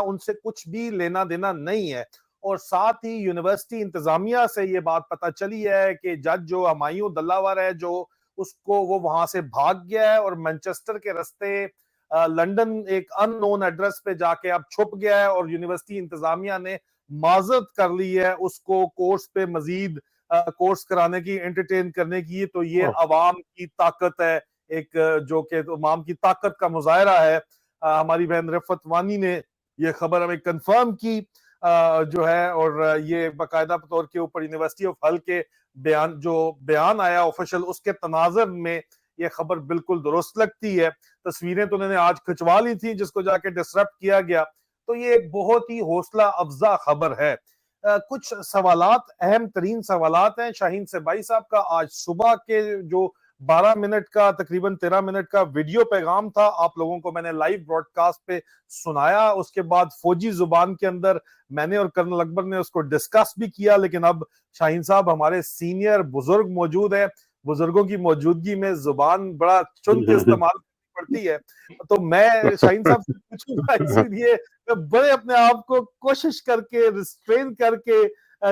उनसे कुछ भी लेना देना नहीं है। और साथ ही यूनिवर्सिटी इंतजामिया से ये बात पता चली है कि जज जो हमायूं दल्लावर है, जो उसको वो वहां से भाग गया है और मैनचेस्टर के रास्ते लंदन एक अननोन एड्रेस पे जाके अब छुप गया है। और यूनिवर्सिटी इंतजामिया ने माजरत कर ली है उसको कोर्स पे मजीद कोर्स कराने की, एंटरटेन करने की। तो ये अवाम की ताकत है एक, जो कि अवाम की ताकत का मुजाहरा है। हमारी बहन रिफत वानी ने ये खबर हमें कंफर्म की जो है, और ये बाकायदा तौर के ऊपर यूनिवर्सिटी ऑफ हल के बयान आया ऑफिशियल, उसके तनाजर में ये खबर बिल्कुल दुरुस्त लगती है। तस्वीरें तो उन्होंने आज खिंचवा ली थी जिसको जाके डिसरप्ट किया गया। तो ये एक बहुत ही हौसला अफजा खबर है। कुछ सवालात, अहम तरीन सवालात हैं शाहीन सेबाई साहब का। आज सुबह के जो 12 मिनट का, तकरीबन 13 मिनट का वीडियो पैगाम था, आप लोगों को मैंने लाइव ब्रॉडकास्ट पे सुनाया। उसके बाद फौजी जुबान के अंदर मैंने और कर्नल अकबर ने उसको डिस्कस भी किया। लेकिन अब शाहीन साहब हमारे सीनियर बुजुर्ग मौजूद है, बुजुर्गों की मौजूदगी में जुबान बड़ा चुन के इस्तेमाल पड़ती है। तो मैं शाहीन साहब से पूछूंगा, इसीलिए मैं बड़े अपने आप को कोशिश करके रिस्ट्रेन करके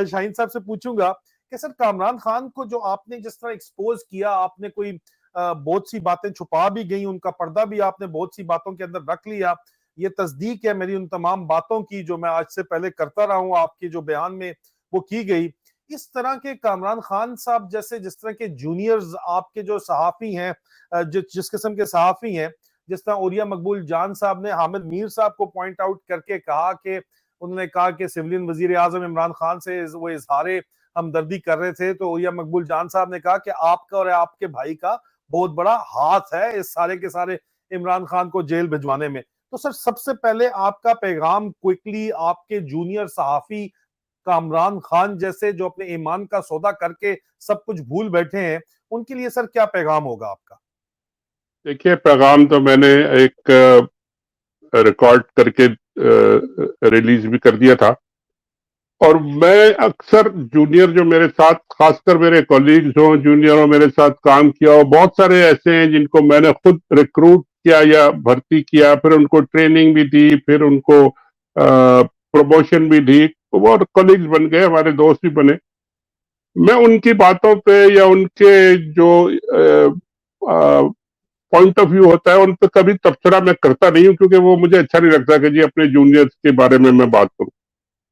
शाहीन साहब से पूछूंगा कि सर, कामरान खान को जो आपने जिस तरह एक्सपोज किया, आपने कोई बहुत सी बातें छुपा भी गई, उनका पर्दा भी आपने बहुत सी बातों के अंदर रख लिया। ये तस्दीक है मेरी उन तमाम बातों की जो मैं आज से पहले करता रहा हूं, आपके जो बयान में वो की गई। इस तरह के कामरान खान साहब जैसे, जिस तरह के जूनियर्स आपके जो सहाफी हैं, जिस किस्म के सहाफी हैं, जिस तरह ओरिया मकबूल जान साहब ने हामिद मीर साहब को पॉइंट आउट करके कहा कि उन्होंने कहा कि सिविलियन वजीर आजम इमरान खान से वो इजहारे हमदर्दी कर रहे थे, तो ओरिया मकबूल जान साहब ने कहा कि आपका और आपके भाई का बहुत बड़ा हाथ है इस सारे के सारे इमरान खान को जेल भिजवाने में। तो सर, सबसे पहले आपका पैगाम क्विकली आपके जूनियर सहाफी कामरान खान जैसे, जो अपने ईमान का सौदा करके सब कुछ भूल बैठे हैं, उनके लिए सर क्या पैगाम होगा आपका? देखिए, पैगाम तो मैंने एक रिकॉर्ड करके रिलीज भी कर दिया था। और मैं अक्सर जूनियर जो मेरे साथ, खासकर मेरे कॉलीग्स हों, जूनियर हो, मेरे साथ काम किया हो, बहुत सारे ऐसे हैं जिनको मैंने खुद रिक्रूट किया या भर्ती किया, फिर उनको ट्रेनिंग भी दी, फिर उनको प्रमोशन भी दी, तो वो कॉलीग्स बन गए, हमारे दोस्त भी बने। मैं उनकी बातों पे या उनके जो पॉइंट ऑफ व्यू होता है उन पर कभी तबसरा मैं करता नहीं हूं, क्योंकि वो मुझे अच्छा नहीं लगता कि जी अपने जूनियर्स के बारे में मैं बात करूं।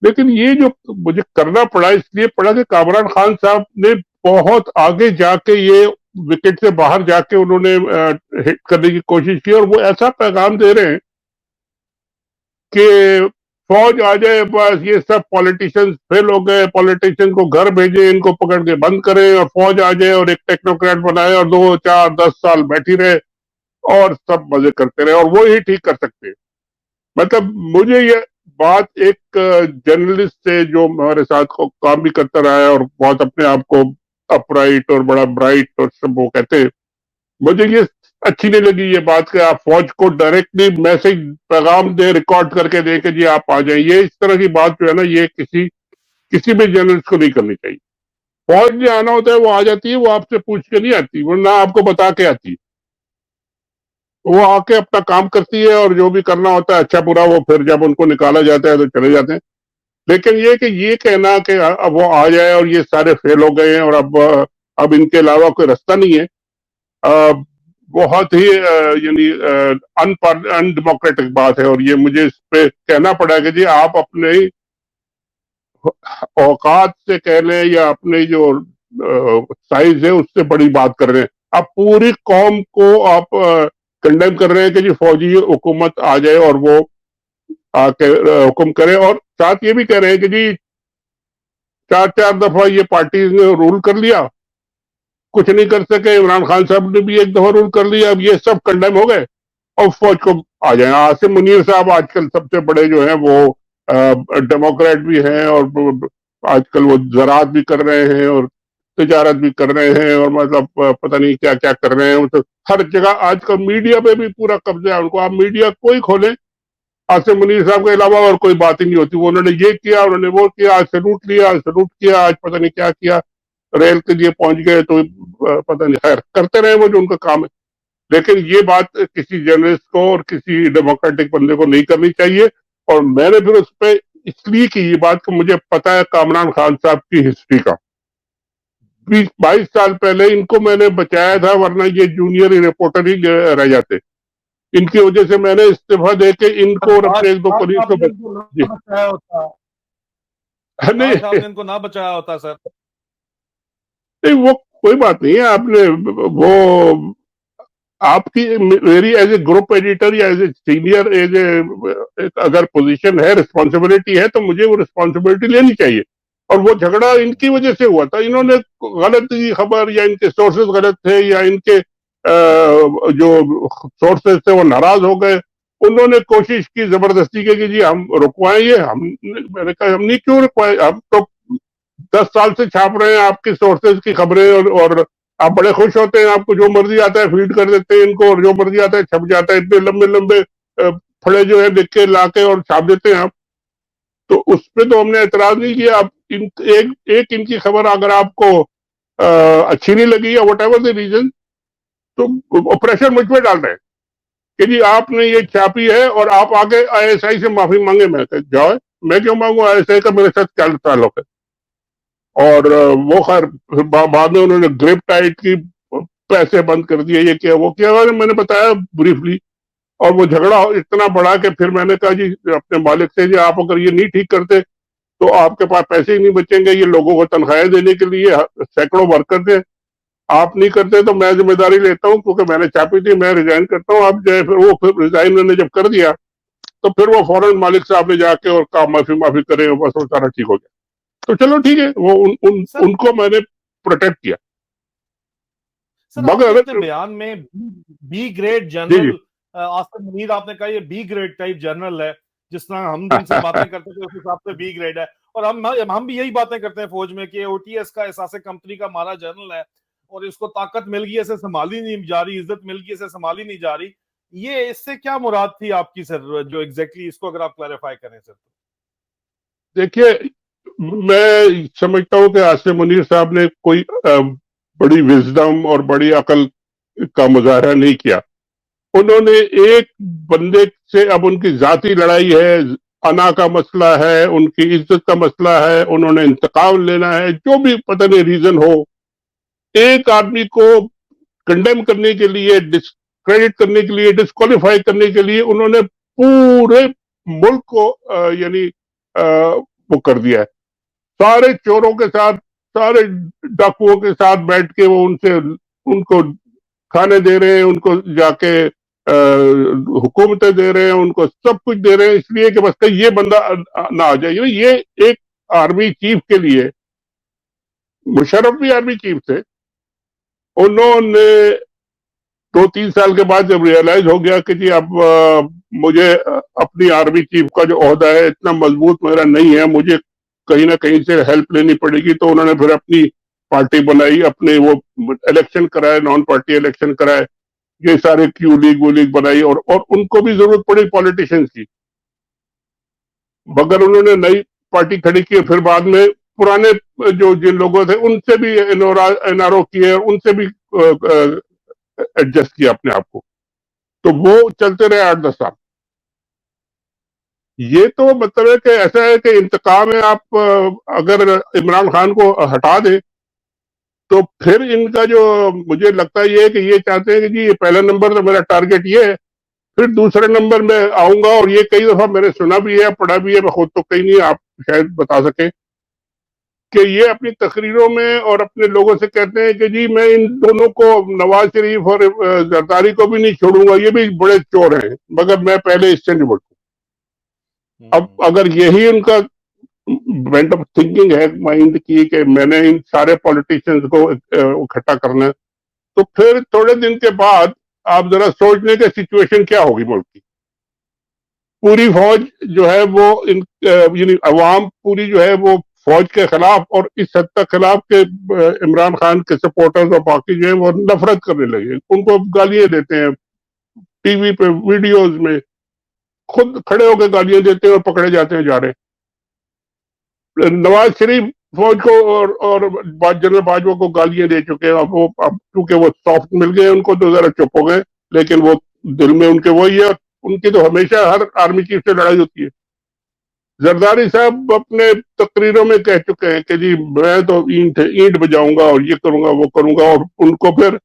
लेकिन ये जो मुझे करना पड़ा, इसलिए पड़ा कि कामरान खान साहब ने बहुत आगे जाके ये विकेट से बाहर जाके उन्होंने हिट करने की कोशिश की, और वो ऐसा पैगाम दे रहे हैं कि फौज आ जाए, बस ये सब पॉलिटिशियंस फेल हो गए, पॉलिटिशियन को घर भेजे, इनको पकड़ के बंद करें, और फौज आ जाए और एक टेक्नोक्रेट बनाए और 2, 4, 10 साल बैठी रहे और सब मजे करते रहे, और वो ही ठीक कर सकते हैं। मतलब मुझे ये बात एक जर्नलिस्ट से जो हमारे साथ काम भी करता रहा है और बहुत अपने आप को अपराइट और बड़ा ब्राइट और सब वो कहते हैं, मुझे ये अच्छी नहीं लगी ये बात कि आप फौज को डायरेक्टली मैसेज पैगाम दे, रिकॉर्ड करके दे के जी आप आ जाइए। इस तरह की बात जो है ना, ये किसी भी जर्नलिस्ट को नहीं करनी चाहिए। फौज ने आना होता है वो आ जाती है, वो आपसे पूछ के नहीं आती, वो ना आपको बता के आती है, वो आके अपना काम करती है और जो भी करना होता है अच्छा बुरा वो फिर जब उनको निकाला जाता है तो चले जाते हैं। लेकिन ये कहना कि अब वो आ जाए और ये सारे फेल हो गए हैं और अब इनके अलावा कोई रास्ता नहीं है, बहुत ही यानी अनडेमोक्रेटिक बात है। और ये मुझे इस पे कहना पड़ा कि जी आप अपने औकात से कह लें या अपने जो साइज है उससे बड़ी बात कर रहे हैं। आप पूरी कौम को आप कंडेम कर रहे हैं कि जी फौजी हुकूमत आ जाए और वो आके हुक्म करे, और साथ ये भी कह रहे हैं कि जी 4-4 दफा ये पार्टी ने रूल कर लिया, कुछ नहीं कर सके, इमरान खान साहब ने भी एक दफा रूल कर लिया, अब ये सब कंडेम हो गए और फौज को आ जाए। आसिम मुनीर साहब आजकल सबसे बड़े जो हैं वो डेमोक्रेट भी हैं और आजकल वो ज़राअत भी कर रहे हैं और तिजारत भी कर रहे हैं और मतलब पता नहीं क्या क्या कर रहे हैं। तो हर जगह आजकल मीडिया पे भी पूरा कब्जा है उनको, आप मीडिया कोई खोले आसिम मुनीर साहब के अलावा और कोई बात ही नहीं होती। वो उन्होंने ये किया, उन्होंने वो किया, आज सैल्यूट लिया, आज सैल्यूट किया, आज पता नहीं क्या किया, रेल के लिए पहुंच गए, तो पता नहीं, खैर करते रहे वो जो उनका काम है। लेकिन ये बात किसी जर्नलिस्ट को और किसी डेमोक्रेटिक बंदे को नहीं करनी चाहिए। और मैंने फिर उस पर इसलिए की ये बात कि मुझे पता है कामरान खान साहब की हिस्ट्री का। 20-22 साल पहले इनको मैंने बचाया था, वरना ये जूनियर रिपोर्टर ही रह जाते। इनकी वजह से मैंने इस्तीफा दे के इनको और काश अपने एक दो काश कलीग आपने को इनको ना जी बचाया होता, काश नहीं आपने इनको ना बचाया होता सर। नहीं, वो कोई बात नहीं है। आपने वो आपकी मेरी एज ए ग्रुप एडिटर या as a senior as a अगर पोजीशन है, रिस्पॉन्सिबिलिटी है, तो मुझे वो रिस्पॉन्सिबिलिटी लेनी चाहिए। और वो झगड़ा इनकी वजह से हुआ था। इन्होंने गलत खबर, या इनके सोर्सेज गलत थे, या इनके जो सोर्सेज थे वो नाराज हो गए। उन्होंने कोशिश की जबरदस्ती की कि जी हम रुकवाएं ये। हम मैंने कहा हम नहीं, क्यों रुकवाएं, हम तो 10 साल से छाप रहे हैं आपके सोर्सेज की खबरें, और आप बड़े खुश होते हैं, आपको जो मर्जी आता है फीड कर देते हैं इनको, और जो मर्जी आता है छप जाता है। इतने लंबे लंबे फड़े जो है लिख के लाके और छाप देते हैं आप। तो उस पर तो हमने एतराज नहीं किया। आप एक इनकी खबर अगर आपको अच्छी नहीं लगी, या वट एवर द रीजन, तो प्रेशर मुझ पर डाल रहे हैं कि जी आपने ये छापी है और आप आगे आईएसआई से माफी मांगे। मैं जाओ, मैं क्यों मांगू, आईएसआई का मेरे साथ क्या ताल्लुक है। और वो खैर फिर बाद में उन्होंने ग्रिप टाइट की, पैसे बंद कर दिए, ये किया वो किया, और मैंने बताया ब्रीफली। और वो झगड़ा इतना बड़ा कि फिर मैंने कहा जी अपने मालिक से, जी आप अगर ये नहीं ठीक करते तो आपके पास पैसे ही नहीं बचेंगे। ये लोगों को तनख्वाहें देने के लिए सैकड़ों वर्कर थे, आप नहीं करते तो मैं जिम्मेदारी लेता हूँ, क्योंकि मैंने छापी थी, मैं रिजाइन करता हूँ। आप जो है फिर रिजाइन मैंने जब कर दिया, तो फिर वो फौरन मालिक साहब ने जाके और कहा माफी माफी करें, बस वो सारा ठीक हो गया। तो चलो ठीक है, वो सर उनको मैंने प्रोटेक्ट किया। सर आपने मगर अपने बयान में बी ग्रेड जी जी जनरल आसिम मुनीर, आपने कहा ये बी ग्रेड टाइप जनरल है, जिस तरह हम जिनसे बातें करते थे उस हिसाब से बी ग्रेड है। और हम भी यही बातें करते हैं फौज में कि ओटीएस का एहसास कंपनी का हमारा जनरल है, और इसको ताकत मिल गई, इसे संभाली नहीं जा रही, इज्जत मिल गई, इसे संभाली नहीं जा रही। ये इससे क्या मुराद थी आपकी सर, जो एग्जैक्टली इसको अगर आप क्लैरिफाई करें सर। देखिए, मैं समझता हूं कि आसिम मुनीर साहब ने कोई बड़ी विजडम और बड़ी अकल का मुजाहरा नहीं किया। उन्होंने एक बंदे से, अब उनकी जाती लड़ाई है, अना का मसला है, उनकी इज्जत का मसला है, उन्होंने इंतकाम लेना है, जो भी पता नहीं रीजन हो, एक आदमी को कंडेम करने के लिए, डिस्क्रेडिट करने के लिए, डिस्क्वालीफाई करने के लिए उन्होंने पूरे मुल्क को यानी वो कर दिया है। सारे चोरों के साथ, सारे डाकुओं के साथ बैठ के वो उनसे उनको खाने दे रहे हैं, उनको जाके हुकूमतें दे रहे हैं, उनको सब कुछ दे रहे हैं, इसलिए कि बस ये बंदा ना आ जाए। ये एक आर्मी चीफ के लिए, मुशर्रफ भी आर्मी चीफ थे, उन्होंने 2-3 साल के बाद जब रियलाइज हो गया कि जी अब मुझे अपनी आर्मी चीफ का जो ओहदा है इतना मजबूत मेरा नहीं है, मुझे कहीं ना कहीं से हेल्प लेनी पड़ेगी, तो उन्होंने फिर अपनी पार्टी बनाई, अपने वो इलेक्शन कराए, नॉन पार्टी इलेक्शन कराए, ये सारे क्यू लीग वो लीग बनाई, और उनको भी जरूरत पड़ी पॉलिटिशियंस की, मगर उन्होंने नई पार्टी खड़ी की। फिर बाद में पुराने जो जिन लोगों थे उनसे भी एनआरओ किए, और उनसे भी एडजस्ट किया अपने आप को। तो वो चलते रहे 8-10 साल। ये तो मतलब है कि ऐसा है कि इंतकाम है, आप अगर इमरान खान को हटा दे तो फिर इनका जो, मुझे लगता है ये कि ये चाहते हैं कि जी पहला नंबर तो मेरा टारगेट ये है, फिर दूसरे नंबर में आऊंगा। और ये कई दफा मैंने सुना भी है, पढ़ा भी है, मैं खुद तो कहीं नहीं, आप शायद बता सकें, कि ये अपनी तकरीरों में और अपने लोगों से कहते हैं कि जी मैं इन दोनों को, नवाज शरीफ और जरदारी को भी नहीं छोड़ूंगा, ये भी बड़े चोर हैं, मगर मैं पहले इससे निपटूं। अब अगर यही उनका वेंट ऑफ थिंकिंग है माइंड की कि मैंने इन सारे पॉलिटिशियंस को इकट्ठा करना है, तो फिर थोड़े दिन के बाद आप जरा सोच लें कि सिचुएशन क्या होगी मुल्क की। पूरी फौज जो है वो यानी अवाम पूरी जो है वो फौज के खिलाफ, और इस हद तक खिलाफ के इमरान खान के सपोर्टर्स और बाकी जो है वो नफरत करने लगे, उनको गालियां देते हैं टीवी पे, वीडियोस में खुद खड़े होकर गालियां देते हैं और पकड़े जाते हैं, जा रहे हैं। नवाज शरीफ फौज को और जनरल बाजवा को गालियां दे चुके हैं। अब क्योंकि वो सॉफ्ट मिल गए उनको, तो जरा चुप हो गए, लेकिन वो दिल में उनके वही है। उनकी तो हमेशा हर आर्मी चीफ से लड़ाई होती है। जरदारी साहब अपने तकरीरों में कह चुके हैं कि जी मैं तो ईंट बजाऊंगा और ये करूंगा वो करूंगा, और उनको फिर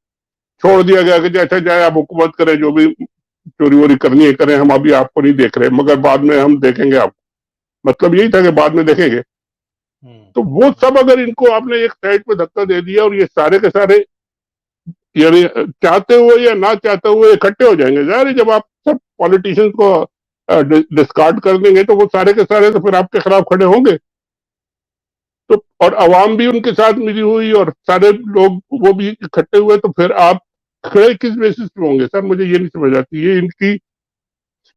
छोड़ दिया गया कि अच्छा जाए आप हुकूमत करें, जो भी चोरी वोरी करनी है करें, हम अभी आपको नहीं देख रहे, मगर बाद में हम देखेंगे आपको। मतलब यही था कि बाद में देखेंगे। तो वो सब अगर इनको आपने एक साइड पे धक्का दे दिया और ये सारे के सारे यानी चाहते हुए या ना चाहते हुए इकट्ठे हो जाएंगे, जाहिर है जब आप सब पॉलिटिशियंस को डिस्कार्ड कर देंगे तो वो सारे के सारे तो फिर आपके खिलाफ खड़े होंगे। तो और अवाम भी उनके साथ मिली हुई और सारे लोग वो भी इकट्ठे हुए, तो फिर आप खड़े किस बेसिस पे होंगे? सर मुझे ये नहीं समझ आती, ये इनकी